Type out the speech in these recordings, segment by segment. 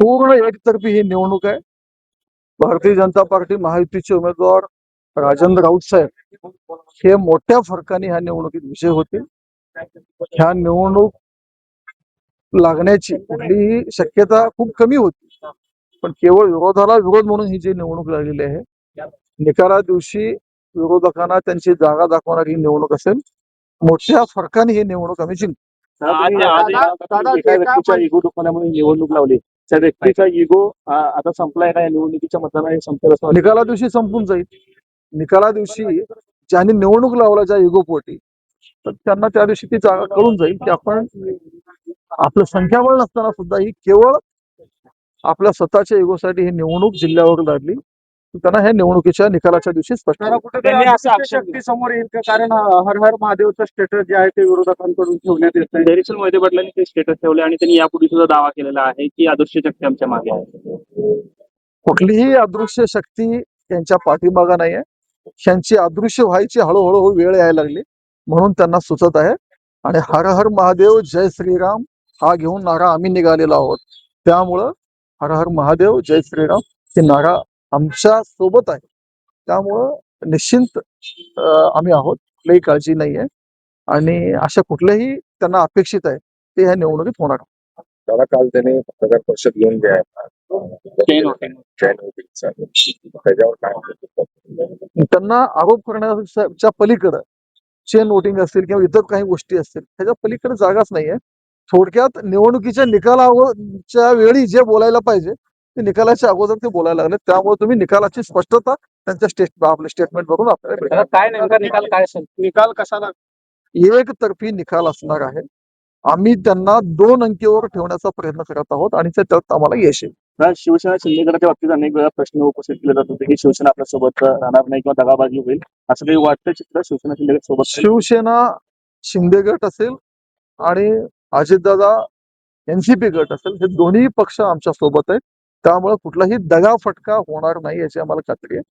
पूर्ण एकतर्फी ही निवडणूक आहे. भारतीय जनता पार्टी महायुतीचे उमेदवार राजेंद्र राऊत साहेब हे मोठ्या फरकाने ह्या निवडणुकीत विजय होतील. ह्या निवडणूक लागण्याची कुठलीही शक्यता खूप कमी होती, पण केवळ विरोधाला विरोध म्हणून ही जी निवडणूक लागलेली आहे, निकाला दिवशी विरोधकांना त्यांची जागा दाखवणारी निवडणूक असेल. मोठ्या फरकाने ही निवडणूक आम्ही जिंकू. एका व्यक्तीच्या इगो दुखण्यामुळे निवडणूक लावली. त्या व्यक्तीचा इगो आता संपलाय का? या निवडणुकीच्या मतदानाने संपेल असं निकाला दिवशी संपून जाईल. निकाला दिवशी ज्यांनी निवडणूक लावला ज्या इगो पोटी, तर त्यांना त्या दिवशी ती जागा कळून जाईल की आपण आपलं संख्याबळ नसताना सुद्धा ही केवळ आपल्या स्वतःच्या इगोसाठी ही निवडणूक जिल्ह्यावर लढली. त्यांना ह्या निवडणुकीच्या निकालाच्या दिवशी स्पष्ट शक्ती समोर येईल का? कारण हर हर महादेवचं स्टेटस जे आहे ते विरोधकांकडून ठेवण्यात येत आहे. दरीसल मोहिते पाटलांनी ते स्टेटस ठेवले आणि त्यांनी यापूर्वी सुद्धा दावा केलेला आहे की अदृश्य शक्ती आमच्या मागे आहे. कुठलीही अदृश्य शक्ती त्यांच्या पाठीमागा नाहीये. त्यांची अदृश्य व्हायची हळूहळू वेळ यायला लागली म्हणून त्यांना सुचत आहे. आणि हर हर महादेव जय श्रीराम हा घेऊन नारा आम्ही निघालेलो आहोत. त्यामुळं हर हर महादेव जय श्रीराम ही नारा आमच्या सोबत आहे. त्यामुळं निश्चिंत आम्ही आहोत, कुठलीही काळजी नाहीये. आणि अशा कुठल्याही त्यांना अपेक्षित आहे ते ह्या निवडणुकीत होणार. त्याला काल त्याने पत्रकार परिषद घेऊन घ्या त्याच्यावर काय त्यांना आरोप करण्याच्या पलीकडं चेन वोटिंग असतील किंवा इतर काही गोष्टी असतील त्याच्या पलीकडे जागाच नाहीये. थोडक्यात निवडणुकीच्या निकालाच्या वेळी जे बोलायला पाहिजे ते निकालाच्या अगोदर ते बोलायला लागले. त्यामुळे तुम्ही निकालाची स्पष्टता त्यांच्या आपल्या स्टेटमेंट वरून आपल्याला काय नेमका निकाल काय असेल? निकाल कसा एकतर्फी निकाल असणार आहे. आम्ही त्यांना 2 अंकीवर ठेवण्याचा प्रयत्न करत आहोत आणि त्यात आम्हाला यश येईल. शिवसेना शिंदे गटाच्या बाबतीत अनेक वेळा प्रश्न उपस्थित केले जात होते की शिवसेना आपल्या सोबत राहणार नाही किंवा दगाबाजी होईल, असं काही वाटतं चित्र शिवसेना शिंदे गट सोबत? शिवसेना शिंदे गट असेल आणि अजितदादा एनसीपी गट असेल हे दोन्ही पक्ष आमच्या सोबत आहेत. त्यामुळे कुठलाही दगाफटका होणार नाही याची आम्हाला खात्री आहे.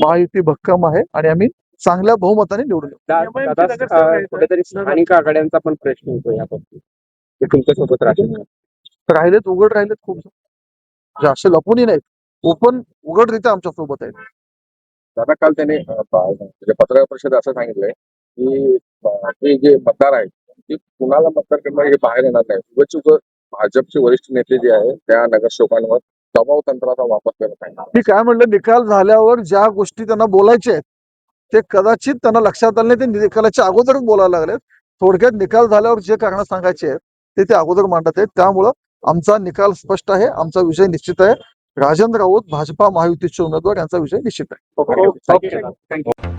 महायुती भक्कम आहे आणि आम्ही चांगल्या बहुमताने निवडून येऊ. कुठेतरी स्थानिक आघाड्यांचा पण प्रश्न होतो या बाबतीत, ते तुमच्या सोबत राहिलेत, उघड राहिलेत खूप, असे लपूनही नाहीत, ओपन उघडरित्या आमच्या सोबत आहेत. दादा काल त्याने पत्रकार परिषद असं सांगितलंय की ते जे मतदार आहेत ते कुणाला मतदार करणार हे बाहेर येणार नाही. उगाच भाजपचे वरिष्ठ नेते जे आहेत त्या नगरसेवकांवर दबाव तंत्राचा वापर करत आहेत. मी काय म्हणलं, निकाल झाल्यावर ज्या गोष्टी त्यांना बोलायच्या आहेत ते कदाचित त्यांना लक्षात आले नाही, ते निकालाच्या अगोदरच बोलायला लागलेत. थोडक्यात निकाल झाल्यावर जे कारण सांगायचे आहेत ते अगोदर मांडत आहेत. त्यामुळं आमचा निकाल स्पष्ट आहे, आमचा विषय निश्चित आहे. राजेंद्र राऊत भाजपा महायुतीचे उमेदवार यांचा विषय निश्चित आहे. थँक्यू.